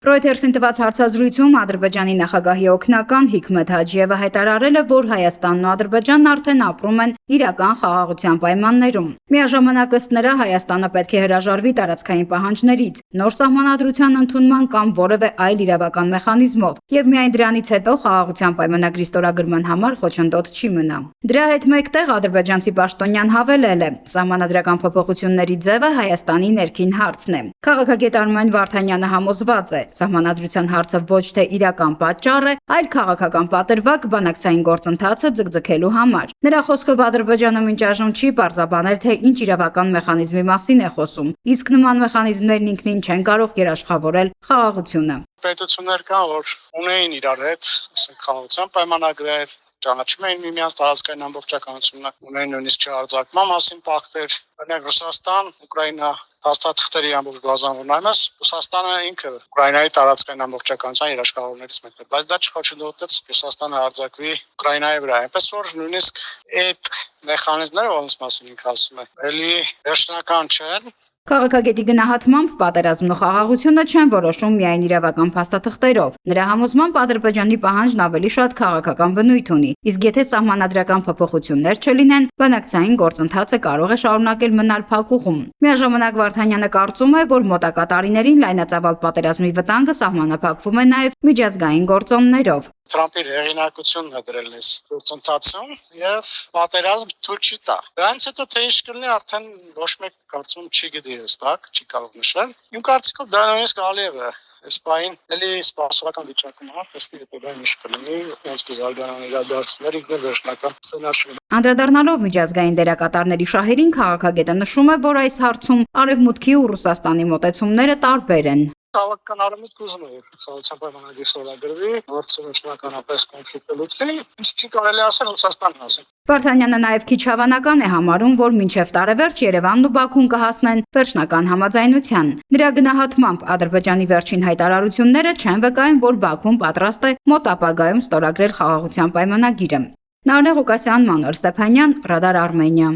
Reuters-ին տված հարցազրույցում Ադրբեջանի նախագահի օգնական Հիկմեթ Հաջիևը հայտարարել է, որ Հայաստանն ու Ադրբեջանն արդեն ապրում են իրական խաղաղության պայմաններում։ Միաժամանակ ըստ նրա Հայաստանը պետք է հրաժարվի տարածքային պահանջներից, նոր սահմանադրության ընդունման կամ որևէ այլ իրավական մեխանիզմով, եւ միայն դրանից հետո խաղաղության պայմանագրի ստորագրման համար խոչընդոտ չի մնա։ Դրա հետ մեկտեղ ադրբեջանցի պաշտոնյան հավելել է. Սահմանադրական փոփոխությունների ձևը Հայաստանի ներքին հարցն է։ Քաղաքագետ Արմեն Վարդանյանը համոզված է. Սահմանադրության հարցը ոչ թե իրական պատճառ է, այլ քաղաքական պատրվակ բանակցային գործընթացը ձգձգելու համար։ Նրա խոսքով Ադրբեջանը մինչ այժմ չի պարզաբանել, թե ինչ իրավական մեխանիզմի մասին է խոսում, իսկ նման մեխանիզմներն ինքնին չեն կարող երաշխավորել խաղաղությունը։ Պետություններ կան, որ ունեին իրար հետ, ասենք խաղաղության պայմանագրեր, ճանաչում էին միմյանց տարածքային ամբողջականությունը, ունեին նույնիսկ չհարձակման մասին պակտեր, օրինակ Ռուսաստան, Ուկրաինա փաստաթղթերի ամբողջ բազան ունենալս, Ռուսաստանը ինքը Ուկրաինայի տարածքային ամբողջականության երաշխավորներից մեկն է, բայց դա չխոչընդոտեց Ռուսաստանը հարձակվի Ուկրաինայի վրա, այնպես որ նույնիսկ այդ մեխանիզմները, որոնց մասին ինքը ասում է, էլի վերջնական չեն։ Քաղաքագետի գնահատմամբ պատերազմն ու խաղաղությունը չեն որոշում միայն իրավական փաստաթղթերով։ Նրա համոզմամբ Ադրբեջանի պահանջն ավելի շատ քաղաքական բնույթ ունի, իսկ եթե սահմանադրական փոփոխություններ չլինեն, բանակցային գործընթացը կարող է շարունակել մնալ փակուղում։ Միաժամանակ Վարդանյանը կարծում է, որ մոտակա տարիներին լայնածավալ պատերազմի վտանգը սահմանափակվում է նաև միջազգային գործոններով։ Թրամփի հեղինակությունն է դրել այս գործընթացում եւ պատերազմ թույլ չի տա։ Դրանից հետո թե ինչ կլինի արդեն ոչ մեկ կարծում չի գիտի հստակ, չի կարող նշել։ Իմ կարծիքով դա նույնիսկ կարելի է այս պահին էլի սպասողական վիճակում է, տեսնի թե դա ինչ կլինի, ոնց կզարգանան իրադարձությունները, ինքն վերջնական սցենարը։ Անդրադառնալով միջազգային դերակատարների շահերին, քաղաքագետը նշում է, որ այս հարցում Արևմուտքի ու Ռուսաստանի մոտեցումները տարբեր են։ Քաղաքական արևմուտքը ուզում է խաղաղության պայմանագրի ստորագրվի, որը վերջնականապես կոնֆլիկտը լուծվի, ինչ չի կարելի ասել Ռուսաստանն ասել։ Վարդանյանը նաև քիչ հավանական է համարում, որ մինչև տարեվերջ Երևանն ու Բաքուն կհասնեն վերջնական համաձայնության։ Նրա գնահատմամբ Ադրբեջանի վերջին հայտարարությունները չեն վկայում, որ Բաքուն պատրաստ է մոտ ապագայում ստորագրել խաղաղության պայմանագիրը։ Նարինե Ղուկասյան, Մանուել Ստեփանյան, Ռադար Արմենիա։